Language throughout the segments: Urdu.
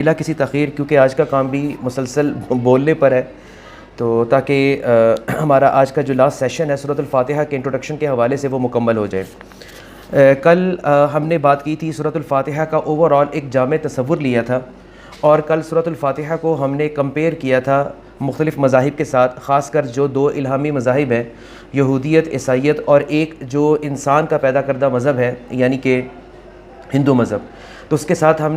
بلا کسی تاخیر، کیونکہ آج کا کام بھی مسلسل بولنے پر ہے، تو تاکہ ہمارا آج کا جو لاسٹ سیشن ہے سورۃ الفاتحہ کے انٹروڈکشن کے حوالے سے وہ مکمل ہو جائے۔ کل ہم نے بات کی تھی سورۃ الفاتحہ کا اوور آل ایک جامع تصور لیا تھا، اور کل سورۃ الفاتحہ کو ہم نے کمپیئر کیا تھا مختلف مذاہب کے ساتھ، خاص کر جو دو الہامی مذاہب ہیں، یہودیت، عیسائیت، اور ایک جو انسان کا پیدا کردہ مذہب ہے یعنی کہ ہندو مذہب۔ تو اس کے ساتھ ہم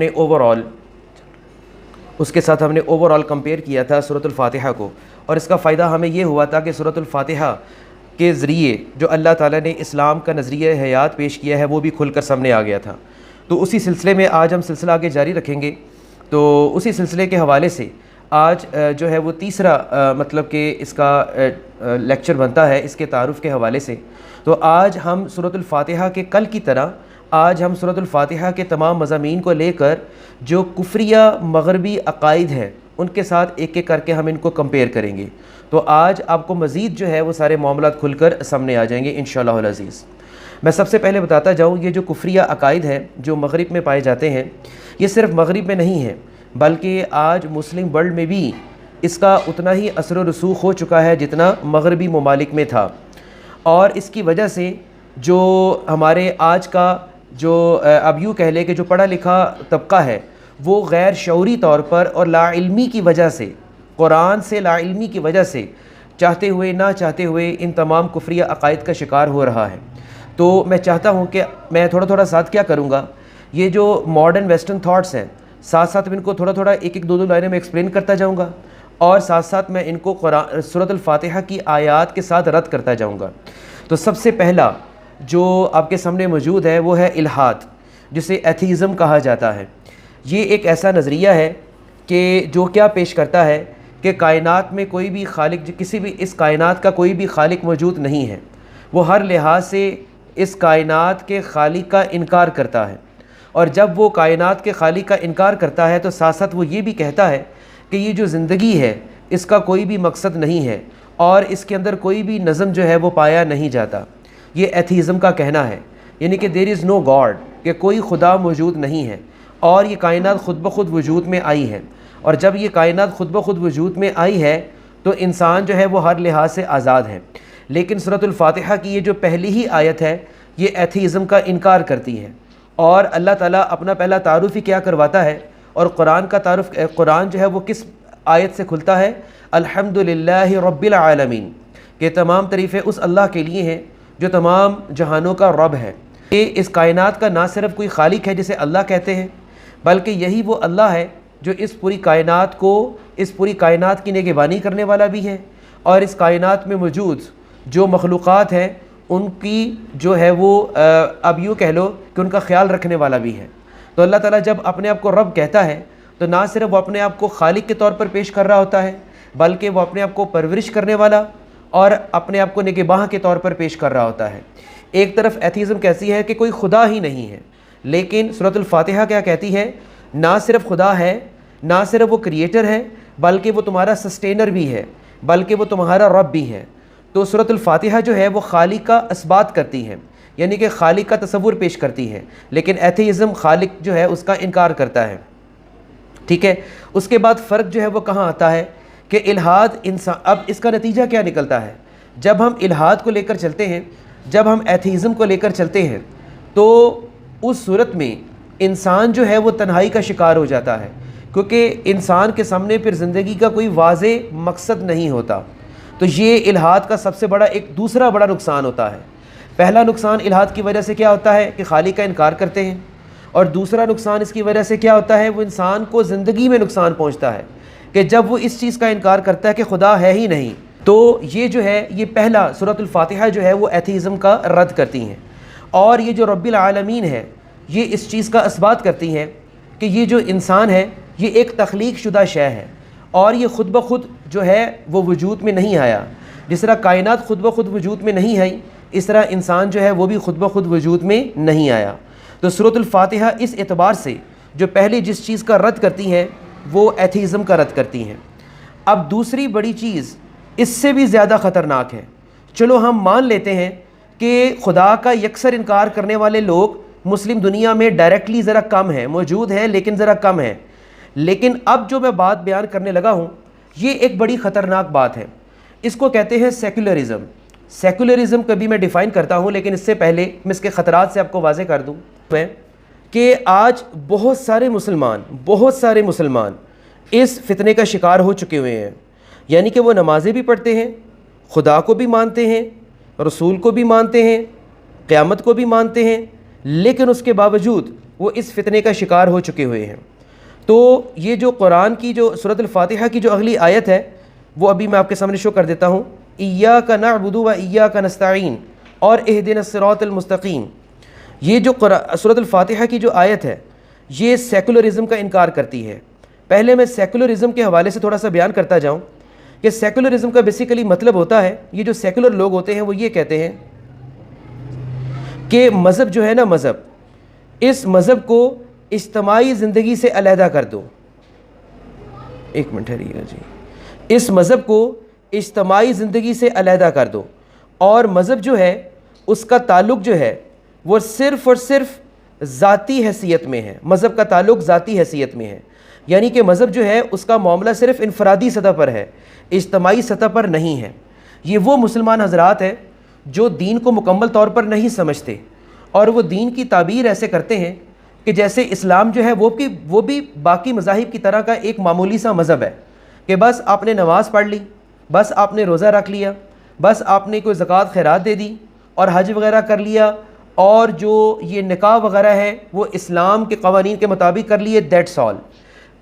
نے اوور آل کمپیئر کیا تھا سورۃ الفاتحہ کو، اور اس کا فائدہ ہمیں یہ ہوا تھا کہ سورۃ الفاتحہ کے ذریعے جو اللہ تعالیٰ نے اسلام کا نظریہ حیات پیش کیا ہے وہ بھی کھل کر سامنے آ گیا تھا۔ تو اسی سلسلے میں آج ہم سلسلہ آگے جاری رکھیں گے۔ تو اسی سلسلے کے حوالے سے آج جو ہے وہ تیسرا مطلب کہ اس کا لیکچر بنتا ہے اس کے تعارف کے حوالے سے۔ تو آج ہم سورۃ الفاتحہ کے کل کی طرح آج ہم سورۃ الفاتحہ کے تمام مضامین کو لے کر جو کفریہ مغربی عقائد ہیں ان کے ساتھ ایک ایک کر کے ہم ان کو کمپیئر کریں گے۔ تو آج آپ کو مزید جو ہے وہ سارے معاملات کھل کر سامنے آ جائیں گے انشاءاللہ العزیز۔ میں سب سے پہلے بتاتا جاؤں، یہ جو کفریہ عقائد ہیں جو مغرب میں پائے جاتے ہیں، یہ صرف مغرب میں نہیں ہے بلکہ آج مسلم ورلڈ میں بھی اس کا اتنا ہی اثر و رسوخ ہو چکا ہے جتنا مغربی ممالک میں تھا، اور اس کی وجہ سے جو ہمارے آج کا جو اب یوں کہہ لے کہ جو پڑھا لکھا طبقہ ہے وہ غیر شعوری طور پر اور لا علمی کی وجہ سے، قرآن سے لا علمی کی وجہ سے چاہتے ہوئے نہ چاہتے ہوئے ان تمام کفریہ عقائد کا شکار ہو رہا ہے۔ تو میں چاہتا ہوں کہ میں تھوڑا ساتھ کیا کروں گا، یہ جو ماڈرن ویسٹرن تھاٹس ہیں ساتھ ساتھ ان کو تھوڑا ایک دو لائنوں میں ایکسپلین کرتا جاؤں گا، اور ساتھ ساتھ میں ان کو سورۃ الفاتحہ کی آیات کے ساتھ رد کرتا جاؤں گا۔ تو سب سے پہلا جو آپ کے سامنے موجود ہے وہ ہے الحاد، جسے ایتھیزم کہا جاتا ہے۔ یہ ایک ایسا نظریہ ہے کہ جو کیا پیش کرتا ہے کہ کائنات میں کوئی بھی خالق، کسی بھی اس کائنات کا کوئی بھی خالق موجود نہیں ہے، وہ ہر لحاظ سے اس کائنات کے خالق کا انکار کرتا ہے، اور جب وہ کائنات کے خالق کا انکار کرتا ہے تو ساتھ ساتھ وہ یہ بھی کہتا ہے کہ یہ جو زندگی ہے اس کا کوئی بھی مقصد نہیں ہے، اور اس کے اندر کوئی بھی نظم جو ہے وہ پایا نہیں جاتا۔ یہ ایتھیزم کا کہنا ہے، یعنی کہ دیر از نو گاڈ، کہ کوئی خدا موجود نہیں ہے، اور یہ کائنات خود بخود وجود میں آئی ہے، اور جب یہ کائنات خود بخود وجود میں آئی ہے تو انسان جو ہے وہ ہر لحاظ سے آزاد ہے۔ لیکن سورۃ الفاتحہ کی یہ جو پہلی ہی آیت ہے یہ ایتھیزم کا انکار کرتی ہے، اور اللہ تعالیٰ اپنا پہلا تعارف ہی کیا کرواتا ہے، اور قرآن کا تعارف، قرآن جو ہے وہ کس آیت سے کھلتا ہے؟ الحمدللہ رب العالمین، کہ تمام تعریفیں اس اللہ کے لیے ہیں جو تمام جہانوں کا رب ہے۔ کہ اس کائنات کا نہ صرف کوئی خالق ہے جسے اللہ کہتے ہیں، بلکہ یہی وہ اللہ ہے جو اس پوری کائنات کی نگہبانی کرنے والا بھی ہے، اور اس کائنات میں موجود جو مخلوقات ہیں ان کی جو ہے وہ اب یوں کہہ لو کہ ان کا خیال رکھنے والا بھی ہے۔ تو اللہ تعالیٰ جب اپنے آپ کو رب کہتا ہے تو نہ صرف وہ اپنے آپ کو خالق کے طور پر پیش کر رہا ہوتا ہے، بلکہ وہ اپنے آپ کو پرورش کرنے والا اور اپنے آپ کو نگہباں کے طور پر پیش کر رہا ہوتا ہے۔ ایک طرف ایتھیزم کہتی ہے کہ کوئی خدا ہی نہیں ہے، لیکن سورۃ الفاتحہ کیا کہتی ہے؟ نہ صرف خدا ہے، نہ صرف وہ کریٹر ہے، بلکہ وہ تمہارا سسٹینر بھی ہے، بلکہ وہ تمہارا رب بھی ہے۔ تو سورۃ الفاتحہ جو ہے وہ خالق کا اثبات کرتی ہے، یعنی کہ خالق کا تصور پیش کرتی ہے، لیکن ایتھیزم خالق جو ہے اس کا انکار کرتا ہے۔ ٹھیک ہے، اس کے بعد فرق جو ہے وہ کہاں آتا ہے کہ الحاد انسان، اب اس کا نتیجہ کیا نکلتا ہے؟ جب ہم الحاد کو لے کر چلتے ہیں، جب ہم ایتھیزم کو لے کر چلتے ہیں، تو اس صورت میں انسان جو ہے وہ تنہائی کا شکار ہو جاتا ہے، کیونکہ انسان کے سامنے پھر زندگی کا کوئی واضح مقصد نہیں ہوتا۔ تو یہ الحاد کا سب سے بڑا ایک دوسرا بڑا نقصان ہوتا ہے۔ پہلا نقصان الحاد کی وجہ سے کیا ہوتا ہے کہ خالق کا انکار کرتے ہیں، اور دوسرا نقصان اس کی وجہ سے کیا ہوتا ہے؟ وہ انسان کو زندگی میں نقصان پہنچتا ہے کہ جب وہ اس چیز کا انکار کرتا ہے کہ خدا ہے ہی نہیں۔ تو یہ جو ہے یہ پہلا سورۃ الفاتحہ جو ہے وہ ایتھیزم کا رد کرتی ہیں، اور یہ جو رب العالمین ہے یہ اس چیز کا اثبات کرتی ہے کہ یہ جو انسان ہے یہ ایک تخلیق شدہ شے ہے، اور یہ خود بخود جو ہے وہ وجود میں نہیں آیا۔ جس طرح کائنات خود بخود وجود میں نہیں آئی، اس طرح انسان جو ہے وہ بھی خود بخود وجود میں نہیں آیا۔ تو سورۃ الفاتحہ اس اعتبار سے جو پہلی جس چیز کا رد کرتی ہے وہ ایتھیزم کا رد کرتی ہیں۔ اب دوسری بڑی چیز اس سے بھی زیادہ خطرناک ہے۔ چلو ہم مان لیتے ہیں کہ خدا کا یکسر انکار کرنے والے لوگ مسلم دنیا میں ڈائریکٹلی ذرا کم ہیں، موجود ہیں لیکن ذرا کم ہیں، لیکن اب جو میں بات بیان کرنے لگا ہوں یہ ایک بڑی خطرناک بات ہے، اس کو کہتے ہیں سیکولرزم۔ سیکولرزم کبھی میں ڈیفائن کرتا ہوں، لیکن اس سے پہلے میں اس کے خطرات سے آپ کو واضح کر دوں کہ آج بہت سارے مسلمان اس فتنے کا شکار ہو چکے ہوئے ہیں، یعنی کہ وہ نمازیں بھی پڑھتے ہیں، خدا کو بھی مانتے ہیں، رسول کو بھی مانتے ہیں، قیامت کو بھی مانتے ہیں، لیکن اس کے باوجود وہ اس فتنے کا شکار ہو چکے ہوئے ہیں۔ تو یہ جو قرآن کی جو سورۃ الفاتحہ کی جو اگلی آیت ہے وہ ابھی میں آپ کے سامنے شو کر دیتا ہوں، ایاک نعبد و ایاک نستعین اور اہدنا الصراط المستقیم۔ یہ جو سورۃ الفاتحہ کی جو آیت ہے یہ سیکولرزم کا انکار کرتی ہے۔ پہلے میں سیکولرزم کے حوالے سے تھوڑا سا بیان کرتا جاؤں کہ سیکولرزم کا بیسیکلی مطلب ہوتا ہے، یہ جو سیکولر لوگ ہوتے ہیں وہ یہ کہتے ہیں کہ مذہب جو ہے نا، مذہب، اس مذہب کو اجتماعی زندگی سے علیحدہ کر دو۔ ایک منٹ ٹھہریے گا جی۔ اس مذہب کو اجتماعی زندگی سے علیحدہ کر دو، اور مذہب جو ہے اس کا تعلق جو ہے وہ صرف اور صرف ذاتی حیثیت میں ہے۔ مذہب کا تعلق ذاتی حیثیت میں ہے، یعنی کہ مذہب جو ہے اس کا معاملہ صرف انفرادی سطح پر ہے، اجتماعی سطح پر نہیں ہے۔ یہ وہ مسلمان حضرات ہیں جو دین کو مکمل طور پر نہیں سمجھتے، اور وہ دین کی تعبیر ایسے کرتے ہیں کہ جیسے اسلام جو ہے وہ بھی باقی مذاہب کی طرح کا ایک معمولی سا مذہب ہے، کہ بس آپ نے نماز پڑھ لی، بس آپ نے روزہ رکھ لیا، بس آپ نے کوئی زکوٰۃ خیرات دے دی اور حج وغیرہ کر لیا، اور جو یہ نکاح وغیرہ ہے وہ اسلام کے قوانین کے مطابق کر لیے، دیٹس آل۔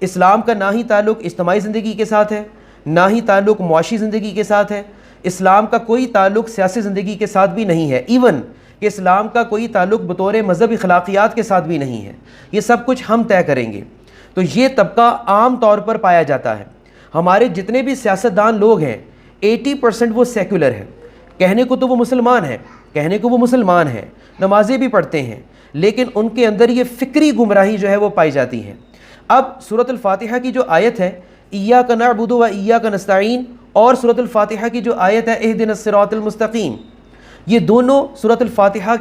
اسلام کا نہ ہی تعلق اجتماعی زندگی کے ساتھ ہے، نہ ہی تعلق معاشی زندگی کے ساتھ ہے، اسلام کا کوئی تعلق سیاسی زندگی کے ساتھ بھی نہیں ہے، ایون کہ اسلام کا کوئی تعلق بطور مذہبی اخلاقیات کے ساتھ بھی نہیں ہے۔ یہ سب کچھ ہم طے کریں گے۔ تو یہ طبقہ عام طور پر پایا جاتا ہے۔ ہمارے جتنے بھی سیاستدان لوگ ہیں 80% وہ سیکولر ہیں، کہنے کو تو وہ مسلمان ہیں، نمازیں بھی پڑھتے ہیں، لیکن ان کے اندر یہ فکری گمراہی جو ہے وہ پائی جاتی ہے۔ اب سورۃ الفاتحہ کی جو آیت ہے ایاک نعبد و ایاک نستعین، اور سورۃ الفاتحہ کی جو آیت ہے اہدنا الصراط المستقیم، یہ دونوں سورۃ الفاتحہ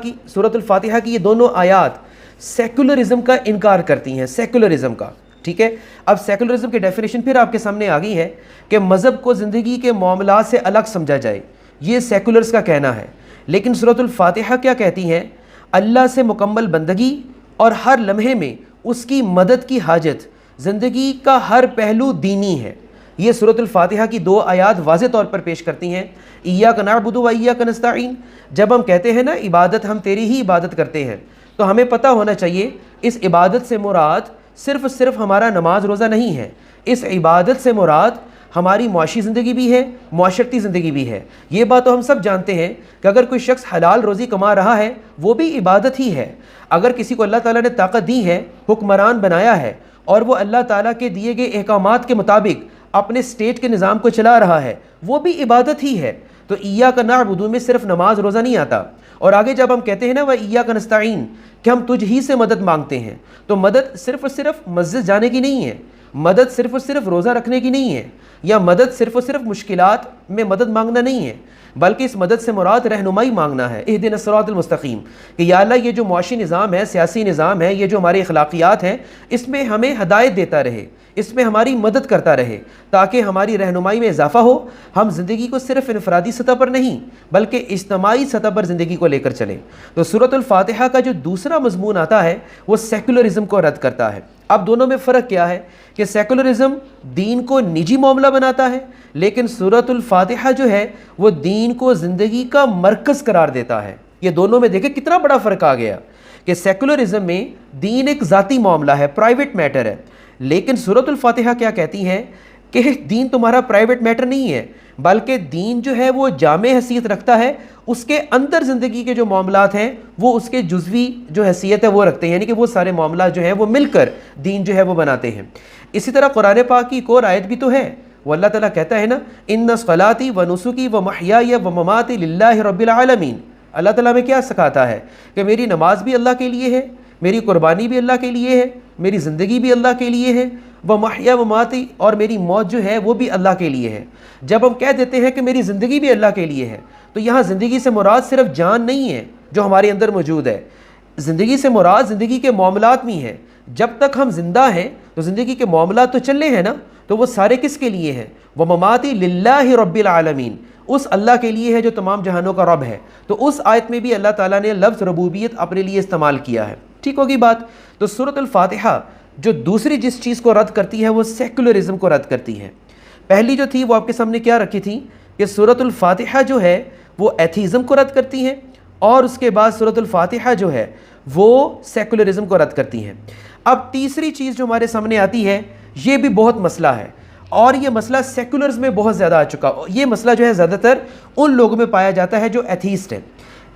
کی یہ دونوں آیات سیکولرزم کا انکار کرتی ہیں، سیکولرزم کا۔ ٹھیک ہے، اب سیکولرزم کی ڈیفینیشن پھر آپ کے سامنے آ گئی ہے کہ مذہب کو زندگی کے معاملات سے الگ سمجھا جائے، یہ سیکولرز کا کہنا ہے۔ لیکن سورۃ الفاتحہ کیا کہتی ہے؟ اللہ سے مکمل بندگی اور ہر لمحے میں اس کی مدد کی حاجت، زندگی کا ہر پہلو دینی ہے۔ یہ سورۃ الفاتحہ کی 2 آیات واضح طور پر پیش کرتی ہیں، ایاک نعبد و ایاک نستعین۔ جب ہم کہتے ہیں نا عبادت، ہم تیری ہی عبادت کرتے ہیں، تو ہمیں پتہ ہونا چاہیے اس عبادت سے مراد صرف ہمارا نماز روزہ نہیں ہے، اس عبادت سے مراد ہماری معاشی زندگی بھی ہے، معاشرتی زندگی بھی ہے۔ یہ بات تو ہم سب جانتے ہیں کہ اگر کوئی شخص حلال روزی کما رہا ہے وہ بھی عبادت ہی ہے۔ اگر کسی کو اللہ تعالیٰ نے طاقت دی ہے، حکمران بنایا ہے، اور وہ اللہ تعالیٰ کے دیے گئے احکامات کے مطابق اپنے اسٹیٹ کے نظام کو چلا رہا ہے، وہ بھی عبادت ہی ہے۔ تو ایاک نعبد میں صرف نماز روزہ نہیں آتا۔ اور آگے جب ہم کہتے ہیں نا وَإِيَّاكَ نَسْتَعِينُ کہ ہم تجھ ہی سے مدد مانگتے ہیں، تو مدد صرف اور صرف مسجد جانے کی نہیں ہے، مدد صرف اور صرف روزہ رکھنے کی نہیں ہے، یا مدد صرف اور صرف مشکلات میں مدد مانگنا نہیں ہے، بلکہ اس مدد سے مراد رہنمائی مانگنا ہے، اہدنا الصراط المستقیم، کہ یا اللہ یہ جو معاشی نظام ہے، سیاسی نظام ہے، یہ جو ہماری اخلاقیات ہیں، اس میں ہمیں ہدایت دیتا رہے، اس میں ہماری مدد کرتا رہے، تاکہ ہماری رہنمائی میں اضافہ ہو، ہم زندگی کو صرف انفرادی سطح پر نہیں بلکہ اجتماعی سطح پر زندگی کو لے کر چلیں۔ تو سورۃ الفاتحہ کا جو دوسرا مضمون آتا ہے وہ سیکولرزم کو رد کرتا ہے۔ اب دونوں میں فرق کیا ہے کہ سیکولرزم دین کو نجی معاملہ بناتا ہے، لیکن سورۃ الفاتحہ جو ہے وہ دین کو زندگی کا مرکز قرار دیتا ہے۔ یہ دونوں میں دیکھیں کتنا بڑا فرق آ گیا کہ سیکولرزم میں دین ایک ذاتی معاملہ ہے، پرائیویٹ میٹر ہے، لیکن سورۃ الفاتحہ کیا کہتی ہے کہ دین تمہارا پرائیویٹ میٹر نہیں ہے، بلکہ دین جو ہے وہ جامع حیثیت رکھتا ہے، اس کے اندر زندگی کے جو معاملات ہیں وہ اس کے جزوی جو حیثیت ہے وہ رکھتے ہیں، یعنی کہ وہ سارے معاملات جو ہیں وہ مل کر دین جو ہے وہ بناتے ہیں۔ اسی طرح قرآن پاک کی ایک اور آیت بھی تو ہے، وہ اللہ تعالیٰ کہتا ہے نا ان صلاتی و نسکی و محیای و مماتی للہ رب العالمین۔ اللہ تعالیٰ میں کیا سکھاتا ہے کہ میری نماز بھی اللہ کے لیے ہے، میری قربانی بھی اللہ کے لیے ہے، میری زندگی بھی اللہ کے لیے ہے، وہ محیا و ماتی، اور میری موت جو ہے وہ بھی اللہ کے لیے ہے۔ جب ہم کہہ دیتے ہیں کہ میری زندگی بھی اللہ کے لیے ہے، تو یہاں زندگی سے مراد صرف جان نہیں ہے جو ہمارے اندر موجود ہے، زندگی سے مراد زندگی کے معاملات بھی ہیں۔ جب تک ہم زندہ ہیں تو تو زندگی کے معاملات تو چل رہے ہیں نا، تو وہ سارے کس کے لیے ہیں؟ وَمَمَاتِي لِلَّهِ رَبِّ الْعَالَمِينَ، اس اللہ کے لیے ہے جو تمام جہانوں کا رب ہے۔ تو اس آیت میں بھی اللہ تعالیٰ نے لفظ ربوبیت اپنے لیے استعمال کیا ہے۔ ٹھیک ہوگی بات؟ تو سورۃ الفاتحہ جو دوسری جس چیز کو رد کرتی ہے وہ سیکولرزم کو رد کرتی ہے۔ پہلی جو تھی وہ آپ کے سامنے کیا رکھی تھی کہ سورۃ الفاتحہ جو ہے وہ ایتھیزم کو رد کرتی ہے، اور اس کے بعد سورۃ الفاتحہ جو ہے وہ سیکولرزم کو رد کرتی ہیں۔ اب تیسری چیز جو ہمارے سامنے آتی ہے، یہ بھی بہت مسئلہ ہے، اور یہ مسئلہ سیکولرز میں بہت زیادہ آ چکا۔ یہ مسئلہ جو ہے زیادہ تر ان لوگوں میں پایا جاتا ہے جو ایتھیسٹ ہیں۔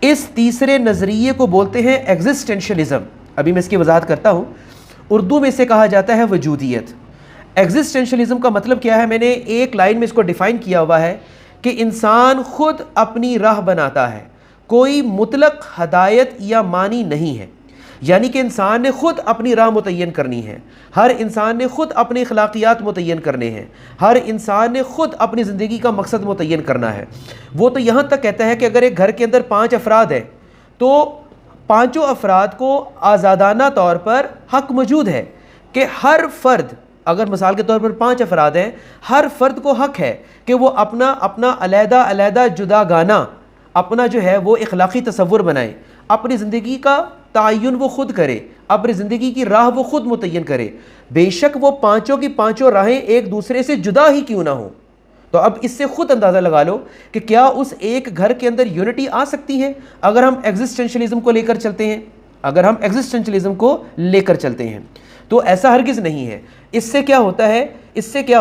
اس تیسرے نظریے کو بولتے ہیں ایگزسٹینشلزم۔ ابھی میں اس کی وضاحت کرتا ہوں۔ اردو میں اسے کہا جاتا ہے وجودیت۔ ایگزسٹینشلزم کا مطلب کیا ہے؟ میں نے ایک لائن میں اس کو ڈیفائن کیا ہوا ہے کہ انسان خود اپنی راہ بناتا ہے، کوئی مطلق ہدایت یا معنی نہیں ہے، یعنی کہ انسان نے خود اپنی راہ متعین کرنی ہے، ہر انسان نے خود اپنے اخلاقیات متعین کرنے ہیں، ہر انسان نے خود اپنی زندگی کا مقصد متعین کرنا ہے۔ وہ تو یہاں تک کہتا ہے کہ اگر ایک گھر کے اندر 5 افراد ہیں تو 5 افراد کو آزادانہ طور پر حق موجود ہے کہ ہر فرد، اگر مثال کے طور پر 5 افراد ہیں، ہر فرد کو حق ہے کہ وہ اپنا علیحدہ جدا گانا اپنا جو ہے وہ اخلاقی تصور بنائے، اپنی زندگی کا تعین وہ خود کرے، اپنی زندگی کی راہ وہ خود متعین کرے، بے شک وہ 5 کی 5 راہیں ایک دوسرے سے جدا ہی کیوں نہ ہوں۔ تو اب اس سے خود اندازہ لگا لو کہ کیا اس ایک گھر کے اندر یونٹی آ سکتی ہے اگر ہم ایگزسٹینشلزم کو لے کر چلتے ہیں؟ اگر ہم ایگزسٹینشلزم کو لے کر چلتے ہیں تو ایسا ہرگز نہیں ہے۔ اس سے کیا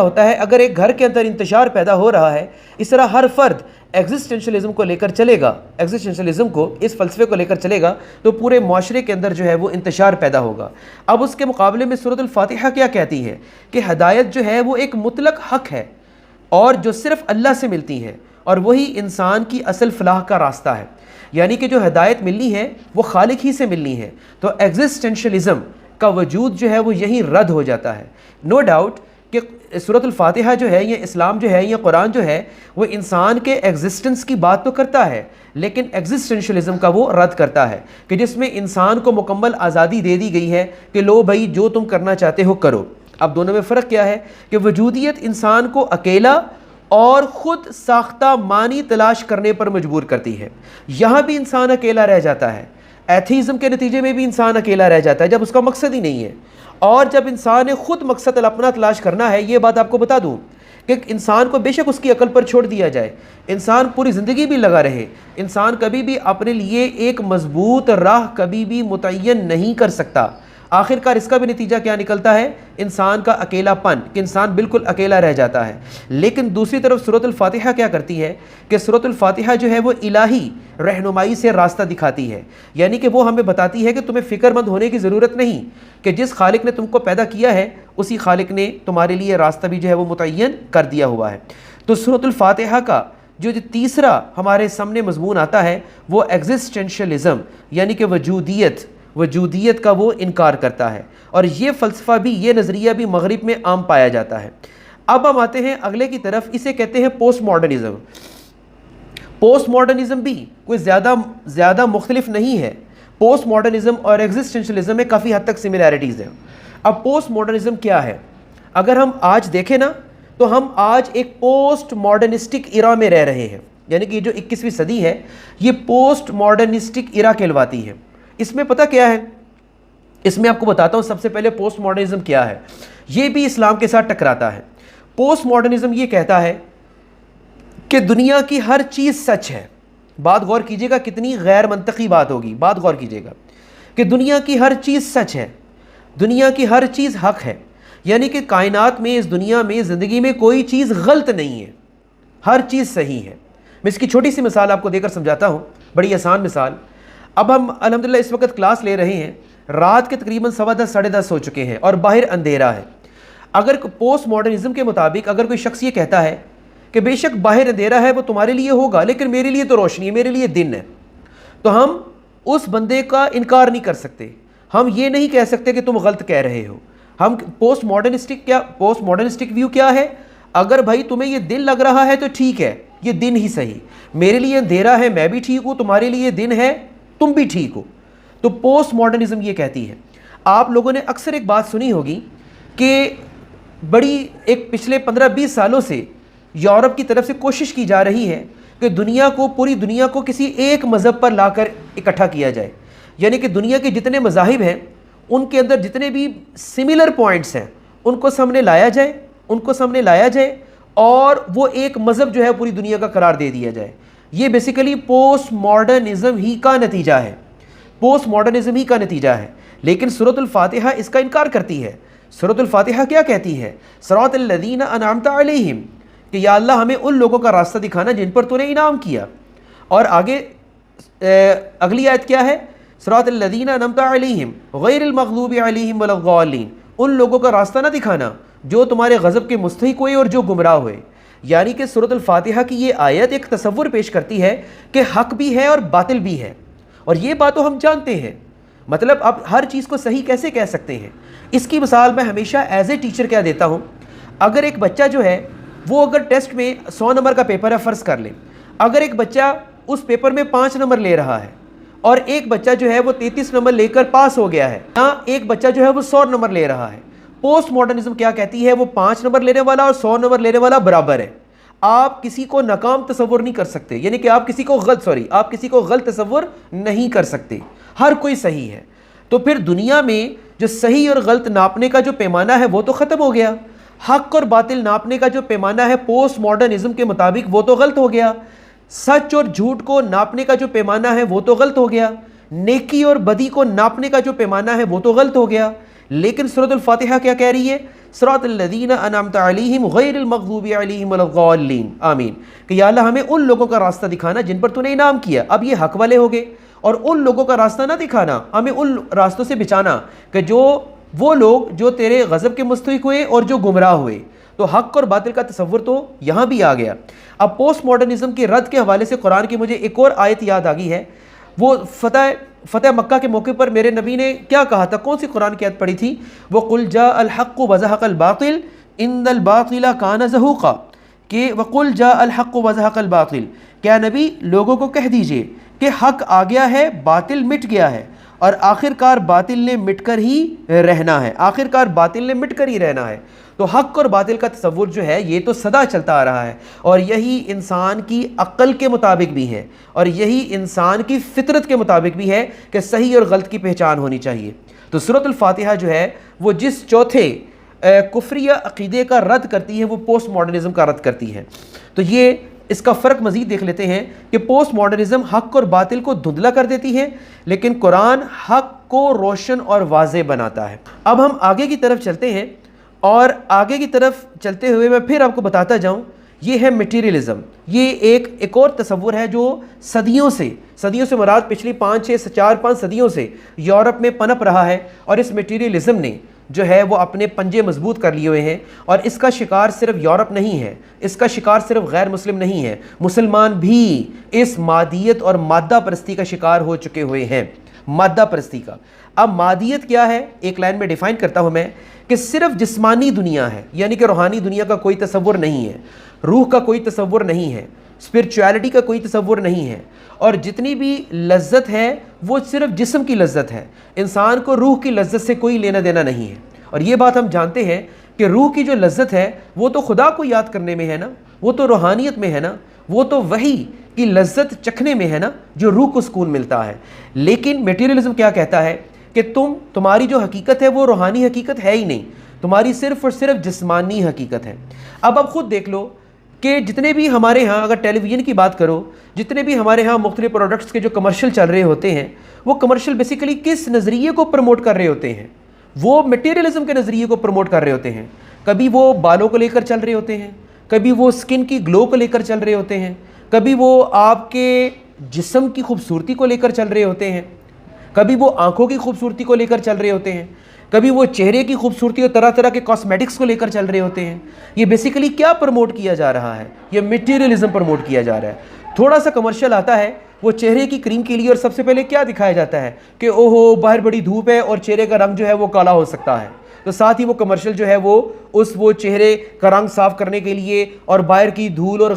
ہوتا ہے اگر ایک گھر کے اندر انتشار پیدا ہو رہا ہے، اس طرح ہر فرد ایگزسٹینشلزم کو لے کر چلے گا، ایگزسٹینشلزم کو، اس فلسفے کو لے کر چلے گا تو پورے معاشرے کے اندر جو ہے وہ انتشار پیدا ہوگا۔ اب اس کے مقابلے میں سورۃ الفاتحہ کیا کہتی ہے کہ ہدایت جو ہے وہ ایک مطلق حق ہے اور جو صرف اللہ سے ملتی ہے، اور وہی انسان کی اصل فلاح کا راستہ ہے، یعنی کہ جو ہدایت ملنی ہے وہ خالق ہی سے ملنی ہے۔ تو ایگزسٹینشلزم کا وجود جو ہے وہ یہی رد ہو جاتا ہے۔ نو ڈاؤٹ کہ سورۃ الفاتحہ جو ہے، یہ اسلام جو ہے، یہ قرآن جو ہے، وہ انسان کے ایگزسٹنس کی بات تو کرتا ہے، لیکن ایگزسٹینشلزم کا وہ رد کرتا ہے کہ جس میں انسان کو مکمل آزادی دے دی گئی ہے کہ لو بھائی جو تم کرنا چاہتے ہو کرو۔ اب دونوں میں فرق کیا ہے کہ وجودیت انسان کو اکیلا اور خود ساختہ معنی تلاش کرنے پر مجبور کرتی ہے۔ یہاں بھی انسان اکیلا رہ جاتا ہے، ایتھیزم کے نتیجے میں بھی انسان اکیلا رہ جاتا ہے جب اس کا مقصد ہی نہیں ہے، اور جب انسان نے خود مقصد اپنا تلاش کرنا ہے۔ یہ بات آپ کو بتا دوں کہ انسان کو بے شک اس کی عقل پر چھوڑ دیا جائے، انسان پوری زندگی بھی لگا رہے، انسان کبھی بھی اپنے لیے ایک مضبوط راہ کبھی بھی متعین نہیں کر سکتا۔ آخر کار اس کا بھی نتیجہ کیا نکلتا ہے؟ انسان کا اکیلا پن، کہ انسان بالکل اکیلا رہ جاتا ہے۔ لیکن دوسری طرف سورۃ الفاتحہ کیا کرتی ہے کہ سورۃ الفاتحہ جو ہے وہ الہی رہنمائی سے راستہ دکھاتی ہے، یعنی کہ وہ ہمیں بتاتی ہے کہ تمہیں فکر مند ہونے کی ضرورت نہیں، کہ جس خالق نے تم کو پیدا کیا ہے اسی خالق نے تمہارے لیے راستہ بھی جو ہے وہ متعین کر دیا ہوا ہے۔ تو سورۃ الفاتحہ کا جو تیسرا ہمارے سامنے مضمون آتا ہے وہ ایگزسٹینشلزم، یعنی کہ وجودیت کا وہ انکار کرتا ہے، اور یہ فلسفہ بھی، یہ نظریہ بھی مغرب میں عام پایا جاتا ہے۔ اب ہم آتے ہیں اگلے کی طرف، اسے کہتے ہیں پوسٹ ماڈرنزم۔ پوسٹ ماڈرنزم بھی کوئی زیادہ مختلف نہیں ہے۔ پوسٹ ماڈرنزم اور ایگزسٹینشلزم میں کافی حد تک سملیرٹیز ہیں۔ اب پوسٹ ماڈرنزم کیا ہے؟ اگر ہم آج دیکھیں نا تو ہم آج ایک پوسٹ ماڈرنسٹک ایرا میں رہ رہے ہیں، یعنی کہ جو 21ویں صدی ہے یہ پوسٹ ماڈرنسٹک ایرا کہلواتی ہے۔ اس میں پتہ کیا ہے؟ اس میں آپ کو بتاتا ہوں سب سے پہلے پوسٹ ماڈرنزم کیا ہے۔ یہ بھی اسلام کے ساتھ ٹکراتا ہے۔ پوسٹ ماڈرنزم یہ کہتا ہے کہ دنیا کی ہر چیز سچ ہے۔ بات غور کیجئے گا، کتنی غیر منطقی بات ہوگی، بات غور کیجئے گا کہ دنیا کی ہر چیز سچ ہے، دنیا کی ہر چیز حق ہے، یعنی کہ کائنات میں، اس دنیا میں، زندگی میں کوئی چیز غلط نہیں ہے، ہر چیز صحیح ہے۔ میں اس کی چھوٹی سی مثال آپ کو دے کر سمجھاتا ہوں، بڑی آسان مثال۔ اب ہم الحمدللہ اس وقت کلاس لے رہے ہیں، رات کے تقریباً 10:15 ساڑھے 10 ہو چکے ہیں اور باہر اندھیرا ہے۔ اگر پوسٹ ماڈرنزم کے مطابق اگر کوئی شخص یہ کہتا ہے کہ بے شک باہر اندھیرا ہے وہ تمہارے لیے ہوگا لیکن میرے لیے تو روشنی ہے، میرے لیے دن ہے، تو ہم اس بندے کا انکار نہیں کر سکتے، ہم یہ نہیں کہہ سکتے کہ تم غلط کہہ رہے ہو۔ ہم پوسٹ ماڈرنسٹک ویو کیا ہے؟ اگر بھائی تمہیں یہ دن لگ رہا ہے تو ٹھیک ہے، یہ دن ہی صحیح، میرے لیے اندھیرا ہے میں بھی ٹھیک ہوں، تمہارے لیے دن ہے تم بھی ٹھیک ہو۔ تو پوسٹ ماڈرنزم یہ کہتی ہے۔ آپ لوگوں نے اکثر ایک بات سنی ہوگی کہ بڑی ایک پچھلے 15-20 سالوں سے یورپ کی طرف سے کوشش کی جا رہی ہے کہ دنیا کو، پوری دنیا کو کسی ایک مذہب پر لا کر اکٹھا کیا جائے، یعنی کہ دنیا کے جتنے مذاہب ہیں ان کے اندر جتنے بھی سملر پوائنٹس ہیں ان کو سامنے لایا جائے اور وہ ایک مذہب جو ہے پوری دنیا کا قرار دے دیا جائے۔ یہ بیسیکلی پوسٹ ماڈرنزم ہی کا نتیجہ ہے، لیکن سورۃ الفاتحہ اس کا انکار کرتی ہے۔ سورۃ الفاتحہ کیا کہتی ہے؟ صراط الذین انعمت علیہم، کہ یا اللہ ہمیں ان لوگوں کا راستہ دکھانا جن پر تو نے انعام کیا۔ اور آگے اگلی آیت کیا ہے؟ صراط الذین انعمت علیہم غیر المغضوب علیہم ولا الضالین، ان لوگوں کا راستہ نہ دکھانا جو تمہارے غضب کے مستحق ہوئے اور جو گمراہ ہوئے۔ یعنی کہ سورۃ الفاتحہ کی یہ آیت ایک تصور پیش کرتی ہے کہ حق بھی ہے اور باطل بھی ہے، اور یہ بات تو ہم جانتے ہیں، مطلب اب ہر چیز کو صحیح کیسے کہہ سکتے ہیں؟ اس کی مثال میں ہمیشہ ایز اے ٹیچر کیا دیتا ہوں، اگر ایک بچہ جو ہے وہ اگر ٹیسٹ میں 100 نمبر کا پیپر ہے، فرض کر لیں، اگر ایک بچہ اس پیپر میں 5 نمبر لے رہا ہے اور ایک بچہ جو ہے وہ 33 نمبر لے کر پاس ہو گیا ہے، یا ایک بچہ جو ہے وہ 100 نمبر لے رہا ہے، پوسٹ ماڈرنزم کیا کہتی ہے؟ وہ 5 نمبر لینے والا اور 100 نمبر لینے والا برابر ہے۔ آپ کسی کو ناکام تصور نہیں کر سکتے، یعنی کہ آپ کسی کو غلط تصور نہیں کر سکتے، ہر کوئی صحیح ہے۔ تو پھر دنیا میں جو صحیح اور غلط ناپنے کا جو پیمانہ ہے وہ تو ختم ہو گیا، حق اور باطل ناپنے کا جو پیمانہ ہے پوسٹ ماڈرنزم کے مطابق وہ تو غلط ہو گیا، سچ اور جھوٹ کو ناپنے کا جو پیمانہ ہے وہ تو غلط ہو گیا، نیکی اور بدی کو ناپنے کا جو پیمانہ ہے وہ تو غلط ہو گیا۔ لیکن سورۃ الفاتحہ کیا کہہ رہی ہے؟ صراط الذین انعمت علیہم غیر المغضوب علیہم ولا الضالین، آمین، کہ یا اللہ ہمیں ان لوگوں کا راستہ دکھانا جن پر تو نے انعام کیا۔ اب یہ حق والے ہو گئے، اور ان لوگوں کا راستہ نہ دکھانا، ہمیں ان راستوں سے بچانا کہ وہ لوگ جو تیرے غضب کے مستحق ہوئے اور جو گمراہ ہوئے۔ تو حق اور باطل کا تصور تو یہاں بھی آ گیا۔ اب پوسٹ ماڈرنزم کے رد کے حوالے سے قرآن کی مجھے ایک اور آیت یاد آ گئی ہے، وہ فتح مکہ کے موقع پر میرے نبی نے کیا کہا تھا؟ کون سی قرآن کی آیت پڑھی تھی؟ وَقُلْ جَاءَ الْحَقُّ وَزَهَقَ الْبَاطِلُ إِنَّ الْبَاطِلَ كَانَ زَهُوقًا، کہ وَقُلْ جَاءَ الْحَقُّ وَزَهَقَ الْبَاطِلُ، کیا نبی لوگوں کو کہہ دیجئے کہ حق آ گیا ہے، باطل مٹ گیا ہے، اور آخرکار باطل نے مٹ کر ہی رہنا ہے۔ تو حق اور باطل کا تصور جو ہے یہ تو سدا چلتا آ رہا ہے، اور یہی انسان کی عقل کے مطابق بھی ہے، اور یہی انسان کی فطرت کے مطابق بھی ہے کہ صحیح اور غلط کی پہچان ہونی چاہیے۔ تو سورۃ الفاتحہ جو ہے وہ جس چوتھے کفریہ عقیدے کا رد کرتی ہے وہ پوسٹ ماڈرنزم کا رد کرتی ہے۔ تو یہ اس کا فرق مزید دیکھ لیتے ہیں کہ پوسٹ ماڈرنزم حق اور باطل کو دھندلا کر دیتی ہے، لیکن قرآن حق کو روشن اور واضح بناتا ہے۔ اب ہم آگے کی طرف چلتے ہیں، اور آگے کی طرف چلتے ہوئے میں پھر آپ کو بتاتا جاؤں، یہ ہے میٹیریلزم۔ یہ ایک اور تصور ہے جو صدیوں سے مراد پچھلی 4-5 صدیوں سے یورپ میں پنپ رہا ہے، اور اس میٹیریلزم نے جو ہے وہ اپنے پنجے مضبوط کر لیے ہوئے ہیں، اور اس کا شکار صرف یورپ نہیں ہے، اس کا شکار صرف غیر مسلم نہیں ہے، مسلمان بھی اس مادیت اور مادہ پرستی کا شکار ہو چکے ہوئے ہیں، مادہ پرستی کا۔ اب مادیت کیا ہے؟ ایک لائن میں ڈیفائن کرتا ہوں میں، کہ صرف جسمانی دنیا ہے، یعنی کہ روحانی دنیا کا کوئی تصور نہیں ہے، روح کا کوئی تصور نہیں ہے، اسپرچویلٹی کا کوئی تصور نہیں ہے، اور جتنی بھی لذت ہے وہ صرف جسم کی لذت ہے، انسان کو روح کی لذت سے کوئی لینا دینا نہیں ہے۔ اور یہ بات ہم جانتے ہیں کہ روح کی جو لذت ہے وہ تو خدا کو یاد کرنے میں ہے نا، وہ تو روحانیت میں ہے نا، وہ تو وحی کی لذت چکھنے میں ہے نا جو روح کو سکون ملتا ہے۔ لیکن میٹیریلزم کیا کہتا ہے کہ تمہاری جو حقیقت ہے وہ روحانی حقیقت ہے ہی نہیں، تمہاری صرف اور صرف جسمانی حقیقت ہے۔ اب خود دیکھ لو کہ جتنے بھی ہمارے ہاں، اگر ٹیلی ویژن کی بات کرو، جتنے بھی ہمارے ہاں مختلف پروڈکٹس کے جو کمرشل چل رہے ہوتے ہیں، وہ کمرشل بیسیکلی کس نظریے کو پروموٹ کر رہے ہوتے ہیں؟ وہ میٹیریلزم کے نظریے کو پروموٹ کر رہے ہوتے ہیں۔ کبھی وہ بالوں کو لے کر چل رہے ہوتے ہیں، کبھی وہ سکن کی گلو کو لے کر چل رہے ہوتے ہیں، کبھی وہ آپ کے جسم کی خوبصورتی کو لے کر چل رہے ہوتے ہیں، کبھی وہ آنکھوں کی خوبصورتی کو لے کر چل رہے ہوتے ہیں، کبھی وہ چہرے کی خوبصورتی اور طرح طرح کے کاسمیٹکس کو لے کر چل رہے ہوتے ہیں۔ یہ بیسیکلی کیا پروموٹ کیا جا رہا ہے؟ یہ میٹیریلزم پروموٹ کیا جا رہا ہے۔ تھوڑا سا کمرشل آتا ہے وہ چہرے کی کریم کے لیے، اور سب سے پہلے کیا دکھایا جاتا ہے کہ اوہو باہر بڑی دھوپ ہے اور چہرے کا رنگ جو ہے وہ کالا ہو سکتا ہے، تو ساتھ ہی وہ کمرشل جو ہے وہ چہرے کا رنگ صاف کرنے کے لیے اور باہر کی دھول اور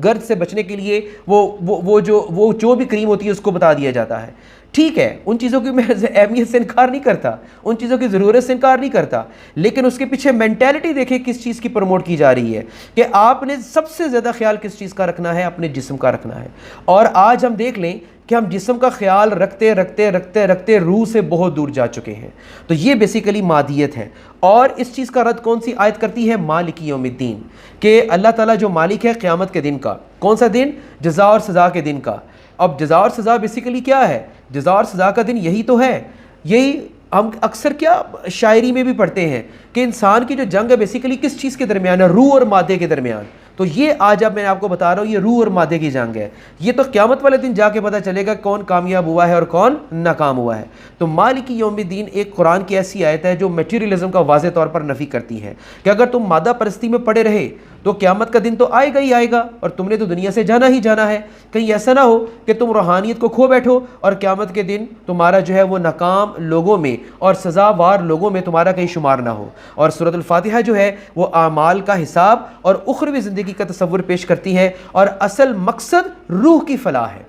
گرد سے بچنے کے لیے وہ جو بھی کریم ہوتی ہے اس کو بتا دیا جاتا ہے ٹھیک ہے، ان چیزوں کی میں اہمیت سے انکار نہیں کرتا، ان چیزوں کی ضرورت سے انکار نہیں کرتا، لیکن اس کے پیچھے مینٹیلٹی دیکھیں کس چیز کی پروموٹ کی جا رہی ہے، کہ آپ نے سب سے زیادہ خیال کس چیز کا رکھنا ہے؟ اپنے جسم کا رکھنا ہے۔ اور آج ہم دیکھ لیں کہ ہم جسم کا خیال رکھتے رکھتے رکھتے رکھتے روح سے بہت دور جا چکے ہیں۔ تو یہ بیسیکلی مادیت ہے، اور اس چیز کا رد کون سی آیت کرتی ہے؟ مالک یوم الدین، کہ اللہ تعالیٰ جو مالک ہے قیامت کے دن کا، کون سا دن؟ جزا اور سزا کے دن کا۔ اب جزا اور سزا بیسیکلی کیا ہے؟ جزا اور سزا کا دن یہی تو ہے، یہی ہم اکثر کیا شاعری میں بھی پڑھتے ہیں کہ انسان کی جو جنگ ہے بیسیکلی کس چیز کے درمیان ہے؟ روح اور مادے کے درمیان۔ تو یہ آج اب میں آپ کو بتا رہا ہوں، یہ روح اور مادے کی جنگ ہے۔ یہ تو قیامت والے دن جا کے پتہ چلے گا کون کامیاب ہوا ہے اور کون ناکام ہوا ہے۔ تو مالک یوم الدین ایک قرآن کی ایسی آیت ہے جو میٹیریلزم کا واضح طور پر نفی کرتی ہے کہ اگر تم مادہ پرستی میں پڑے رہے تو قیامت کا دن تو آئے گا ہی آئے گا، اور تم نے تو دنیا سے جانا ہی جانا ہے۔ کہیں ایسا نہ ہو کہ تم روحانیت کو کھو بیٹھو اور قیامت کے دن تمہارا جو ہے وہ ناکام لوگوں میں اور سزاوار لوگوں میں تمہارا کہیں شمار نہ ہو۔ اور سورۃ الفاتحہ جو ہے وہ اعمال کا حساب اور اخروی زندگی کا تصور پیش کرتی ہے، اور اصل مقصد روح کی فلاح ہے۔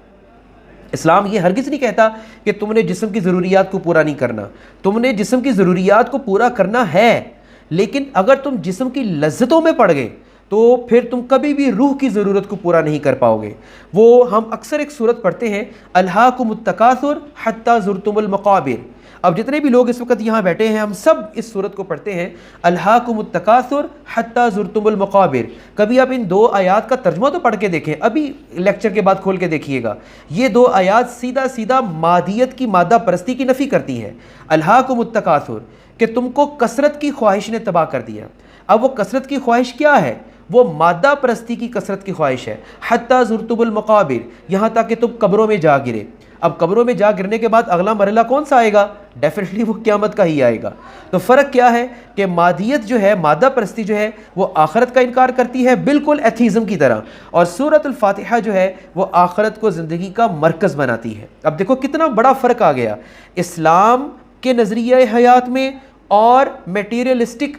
اسلام یہ ہرگز نہیں کہتا کہ تم نے جسم کی ضروریات کو پورا نہیں کرنا، تم نے جسم کی ضروریات کو پورا کرنا ہے، لیکن اگر تم جسم کی لذتوں میں پڑ گئے تو پھر تم کبھی بھی روح کی ضرورت کو پورا نہیں کر پاؤ گے۔ وہ ہم اکثر ایک صورت پڑھتے ہیں، الہاکم التکاثر حتی زرتم المقابر۔ اب جتنے بھی لوگ اس وقت یہاں بیٹھے ہیں ہم سب اس صورت کو پڑھتے ہیں، الہاکم التکاثر حتی زرتم المقابر۔ کبھی آپ ان دو آیات کا ترجمہ تو پڑھ کے دیکھیں، ابھی لیکچر کے بعد کھول کے دیکھیے گا۔ یہ دو آیات سیدھا سیدھا مادیت کی، مادہ پرستی کی نفی کرتی ہے۔ الہاکم التکاثر، کہ تم کو کثرت کی خواہش نے تباہ کر دیا۔ اب وہ کثرت کی خواہش کیا ہے؟ وہ مادہ پرستی کی کثرت کی خواہش ہے۔ حتی زرتم المقابر، یہاں تک کہ تم قبروں میں جا گرے۔ اب قبروں میں جا گرنے کے بعد اگلا مرحلہ کون سا آئے گا؟ ڈیفینیٹلی وہ قیامت کا ہی آئے گا۔ تو فرق کیا ہے کہ مادیت جو ہے، مادہ پرستی جو ہے وہ آخرت کا انکار کرتی ہے، بالکل ایتھیزم کی طرح، اور سورۃ الفاتحہ جو ہے وہ آخرت کو زندگی کا مرکز بناتی ہے۔ اب دیکھو کتنا بڑا فرق آ گیا اسلام کے نظریہ حیات میں اور میٹیریلسٹک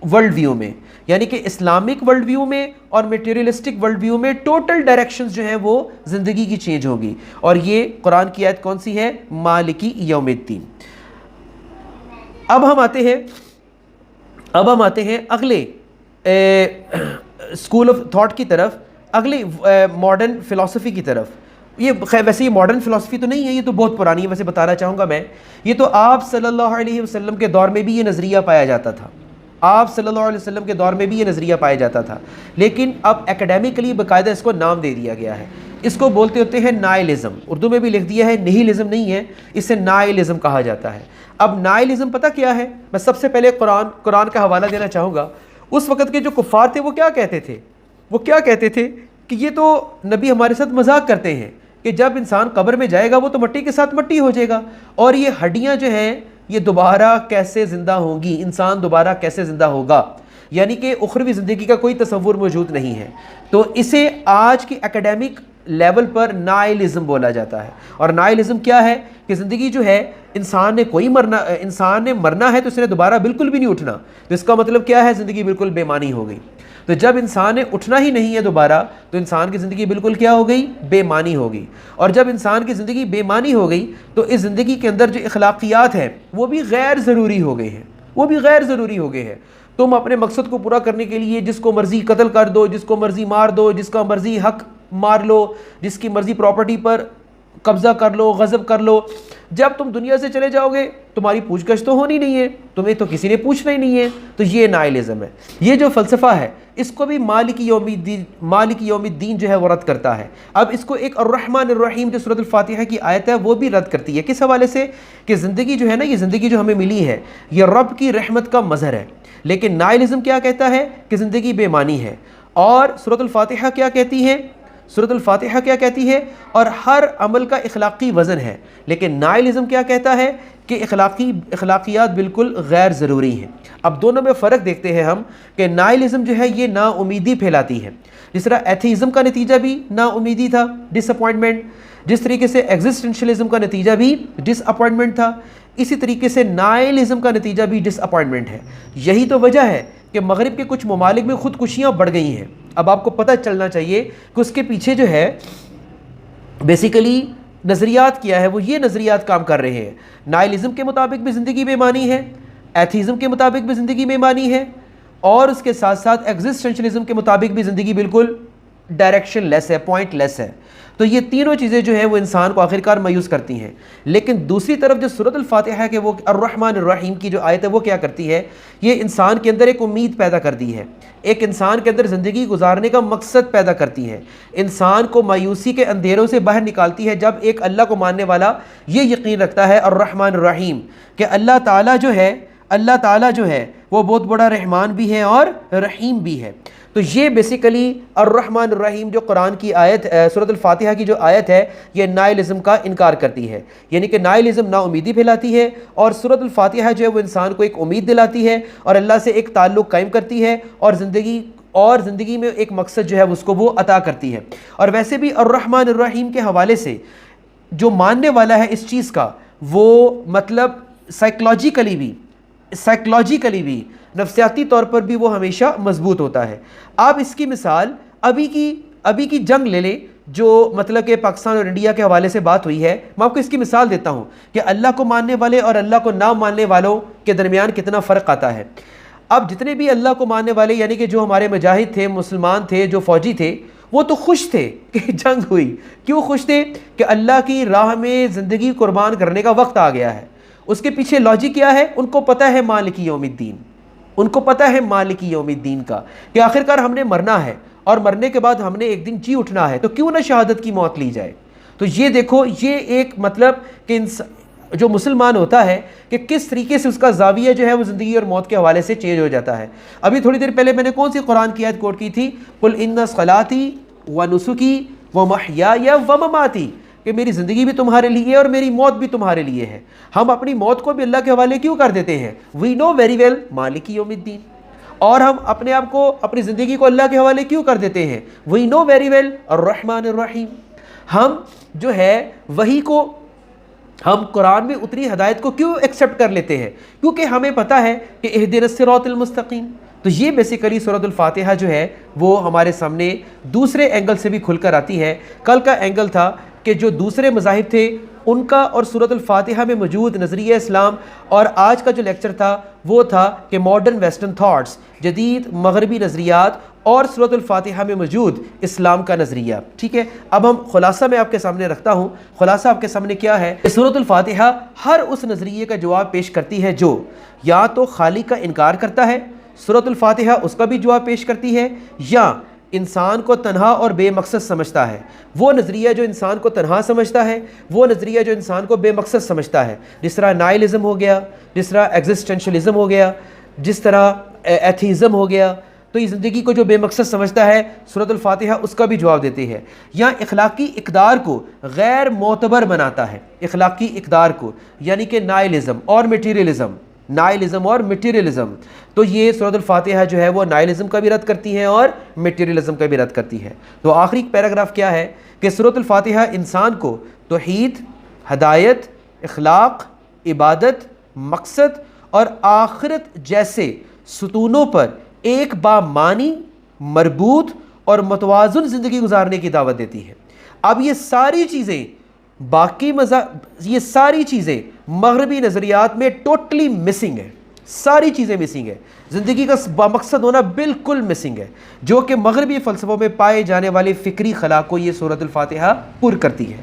ورلڈ ویو میں، یعنی کہ اسلامک ورلڈ ویو میں اور میٹیریلسٹک ورلڈ ویو میں ٹوٹل ڈائریکشنز جو ہیں وہ زندگی کی چینج ہوگی۔ اور یہ قرآن کی آیت کون سی ہے؟ مالکی یوم الدین۔ اب ہم آتے ہیں اگلے اسکول آف تھاٹ کی طرف، اگلے ماڈرن فلسفی کی طرف۔ یہ ویسے یہ ماڈرن فلسفی تو نہیں ہے، یہ تو بہت پرانی ہے، ویسے بتانا چاہوں گا میں، یہ تو آپ صلی اللہ علیہ وسلم کے دور میں بھی یہ نظریہ پایا جاتا تھا۔ آپ صلی اللہ علیہ وسلم کے دور میں بھی یہ نظریہ پایا جاتا تھا، لیکن اب اکیڈیمکلی باقاعدہ اس کو نام دے دیا گیا ہے۔ اس کو بولتے ہوتے ہیں نائلزم، اردو میں بھی لکھ دیا ہے، نہیلزم نہیں ہے، اسے نائلزم کہا جاتا ہے۔ اب نائلزم پتہ کیا ہے؟ میں سب سے پہلے قرآن کا حوالہ دینا چاہوں گا۔ اس وقت کے جو کفار تھے وہ کیا کہتے تھے؟ وہ کیا کہتے تھے کہ یہ تو نبی ہمارے ساتھ مذاق کرتے ہیں کہ جب انسان قبر میں جائے گا وہ تو مٹی کے ساتھ مٹی ہو جائے گا، اور یہ ہڈیاں جو ہیں یہ دوبارہ کیسے زندہ ہوں گی، انسان دوبارہ کیسے زندہ ہوگا، یعنی کہ اخروی زندگی کا کوئی تصور موجود نہیں ہے۔ تو اسے آج کی اکیڈیمک لیول پر نائلزم بولا جاتا ہے۔ اور نائلزم کیا ہے کہ زندگی جو ہے انسان نے مرنا ہے تو اس نے دوبارہ بالکل بھی نہیں اٹھنا، تو اس کا مطلب کیا ہے؟ زندگی بالکل بے معنی ہو گئی۔ تو جب انسان نے اٹھنا ہی نہیں ہے دوبارہ تو انسان کی زندگی بالکل کیا ہو گئی؟ بے معنی ہو گئی۔ اور جب انسان کی زندگی بے معنی ہو گئی تو اس زندگی کے اندر جو اخلاقیات ہیں وہ بھی غیر ضروری ہو گئے ہیں، وہ بھی غیر ضروری ہو گئے ہیں۔ تم اپنے مقصد کو پورا کرنے کے لیے جس کو مرضی قتل کر دو، جس کو مرضی مار دو، جس کا مرضی حق مار لو، جس کی مرضی پراپرٹی پر قبضہ کر لو، غصب کر لو۔ جب تم دنیا سے چلے جاؤ گے تمہاری پوچھ گچھ تو ہونی نہیں ہے، تمہیں تو کسی نے پوچھنا ہی نہیں ہے۔ تو یہ نائلزم ہے۔ یہ جو فلسفہ ہے اس کو بھی مالک یوم الدین جو ہے وہ رد کرتا ہے۔ اب اس کو ایک الرحمن الرحیم جو سورۃ الفاتحہ کی آیت ہے وہ بھی رد کرتی ہے۔ کس حوالے سے؟ کہ زندگی جو ہے نا، یہ زندگی جو ہمیں ملی ہے یہ رب کی رحمت کا مظہر ہے، لیکن نائلزم کیا کہتا ہے کہ زندگی بے معنی ہے۔ اور سورۃ الفاتحہ کیا کہتی ہے؟ سورۃ الفاتحہ کیا کہتی ہے؟ اور ہر عمل کا اخلاقی وزن ہے، لیکن نائلزم کیا کہتا ہے کہ اخلاقیات بالکل غیر ضروری ہیں۔ اب دونوں میں فرق دیکھتے ہیں ہم کہ نائلزم جو ہے یہ نا امیدی پھیلاتی ہے، جس طرح ایتھیزم کا نتیجہ بھی نا امیدی تھا، ڈس اپوائنٹمنٹ، جس طریقے سے ایگزسٹنشلزم کا نتیجہ بھی ڈس اپوائنٹمنٹ تھا، اسی طریقے سے نائلزم کا نتیجہ بھی ڈس اپوائنٹمنٹ ہے۔ یہی تو وجہ ہے کہ مغرب کے کچھ ممالک میں خودکشیاں بڑھ گئی ہیں۔ اب آپ کو پتہ چلنا چاہیے کہ اس کے پیچھے جو ہے بیسیکلی نظریات کیا ہے وہ یہ نظریات کام کر رہے ہیں. نائلزم کے مطابق بھی زندگی بے معنی ہے, ایتھیزم کے مطابق بھی زندگی بے معنی ہے, اور اس کے ساتھ ساتھ ایگزسٹنشلزم کے مطابق بھی زندگی بالکل ڈائریکشن لیس ہے, پوائنٹ لیس ہے. تو یہ تینوں چیزیں جو ہیں وہ انسان کو آخرکار مایوس کرتی ہیں. لیکن دوسری طرف جو سورۃ الفاتحہ کے وہ الرحمن الرحیم کی جو آیت ہے وہ کیا کرتی ہے, یہ انسان کے اندر ایک امید پیدا کرتی ہے, ایک انسان کے اندر زندگی گزارنے کا مقصد پیدا کرتی ہے, انسان کو مایوسی کے اندھیروں سے باہر نکالتی ہے جب ایک اللہ کو ماننے والا یہ یقین رکھتا ہے الرحمن الرحیم کہ اللہ تعالیٰ جو ہے وہ بہت بڑا رحمان بھی ہے اور رحیم بھی ہے. تو یہ بیسیکلی الرحمن الرحیم جو قرآن کی آیت سورۃ الفاتحہ کی جو آیت ہے یہ نائلزم کا انکار کرتی ہے, یعنی کہ نائلزم نا امیدی پھیلاتی ہے, اور سورۃ الفاتحہ جو ہے وہ انسان کو ایک امید دلاتی ہے اور اللہ سے ایک تعلق قائم کرتی ہے, اور زندگی میں ایک مقصد جو ہے اس کو وہ عطا کرتی ہے. اور ویسے بھی الرحمن الرحیم کے حوالے سے جو ماننے والا ہے اس چیز کا وہ مطلب سائیکلوجیکلی بھی نفسیاتی طور پر بھی وہ ہمیشہ مضبوط ہوتا ہے. آپ اس کی مثال ابھی کی جنگ لے لیں جو مطلب کہ پاکستان اور انڈیا کے حوالے سے بات ہوئی ہے. میں آپ کو اس کی مثال دیتا ہوں کہ اللہ کو ماننے والے اور اللہ کو نہ ماننے والوں کے درمیان کتنا فرق آتا ہے. اب جتنے بھی اللہ کو ماننے والے یعنی کہ جو ہمارے مجاہد تھے, مسلمان تھے, جو فوجی تھے, وہ تو خوش تھے کہ جنگ ہوئی. کیوں خوش تھے؟ کہ اللہ کی راہ میں زندگی قربان کرنے کا وقت آ گیا ہے. اس کے پیچھے لاجک کیا ہے؟ ان کو پتہ ہے مالک یوم الدین, ان کو پتہ ہے مالک یوم الدین کا کہ آخرکار ہم نے مرنا ہے اور مرنے کے بعد ہم نے ایک دن جی اٹھنا ہے, تو کیوں نہ شہادت کی موت لی جائے. تو یہ دیکھو, یہ ایک مطلب کہ جو مسلمان ہوتا ہے کہ کس طریقے سے اس کا زاویہ جو ہے وہ زندگی اور موت کے حوالے سے چینج ہو جاتا ہے. ابھی تھوڑی دیر پہلے میں نے کون سی قرآن کی آیت کوٹ کی تھی؟ قل ان صلاتی و نسکی و محیای و مماتی, کہ میری زندگی بھی تمہارے لیے اور میری موت بھی تمہارے لیے ہے. ہم اپنی موت کو بھی اللہ کے حوالے کیوں کر دیتے ہیں؟ وی نو ویری ویل مالک یوم الدین. اور ہم اپنے آپ کو, اپنی زندگی کو اللہ کے حوالے کیوں کر دیتے ہیں؟ وی نو ویری ویل الرحمن الرحیم. ہم جو ہے وہی کو, ہم قرآن میں اتری ہدایت کو کیوں ایکسیپٹ کر لیتے ہیں؟ کیونکہ ہمیں پتہ ہے کہ اہدنا الصراط المستقیم. تو یہ بیسیکلی سورۃ الفاتحہ جو ہے وہ ہمارے سامنے دوسرے اینگل سے بھی کھل کر آتی ہے. کل کا اینگل تھا کہ جو دوسرے مذاہب تھے ان کا اور سورۃ الفاتحہ میں موجود نظریہ اسلام, اور آج کا جو لیکچر تھا وہ تھا کہ ماڈرن ویسٹرن تھاٹس, جدید مغربی نظریات اور سورۃ الفاتحہ میں موجود اسلام کا نظریہ. ٹھیک ہے, اب ہم خلاصہ میں آپ کے سامنے رکھتا ہوں. خلاصہ آپ کے سامنے کیا ہے کہ سورۃ الفاتحہ ہر اس نظریے کا جواب پیش کرتی ہے جو یا تو خالق کا انکار کرتا ہے, سورۃ الفاتحہ اس کا بھی جواب پیش کرتی ہے, یا انسان کو تنہا اور بے مقصد سمجھتا ہے. وہ نظریہ جو انسان کو تنہا سمجھتا ہے, وہ نظریہ جو انسان کو بے مقصد سمجھتا ہے, جس طرح نائلزم ہو گیا, جس طرح ایگزسٹنشلزم ہو گیا, جس طرح ایتھیزم ہو گیا. تو یہ زندگی کو جو بے مقصد سمجھتا ہے سورۃ الفاتحہ اس کا بھی جواب دیتی ہے. یا اخلاقی اقدار کو غیر معتبر بناتا ہے, اخلاقی اقدار کو, یعنی کہ نائلزم اور میٹیریلزم. تو یہ سورۃ الفاتحہ جو ہے وہ نائلزم کا بھی رد کرتی ہے اور میٹیریلزم کا بھی رد کرتی ہے. تو آخری پیراگراف کیا ہے کہ سورۃ الفاتحہ انسان کو توحید, ہدایت, اخلاق, عبادت, مقصد اور آخرت جیسے ستونوں پر ایک بامعنی, مربوط اور متوازن زندگی گزارنے کی دعوت دیتی ہے. اب یہ ساری چیزیں مغربی نظریات میں ٹوٹلی مسنگ ہے, ساری چیزیں مسنگ ہے. زندگی کا بامقصد ہونا بالکل مسنگ ہے, جو کہ مغربی فلسفوں میں پائے جانے والے فکری خلا کو یہ سورۃ الفاتحہ پر کرتی ہے.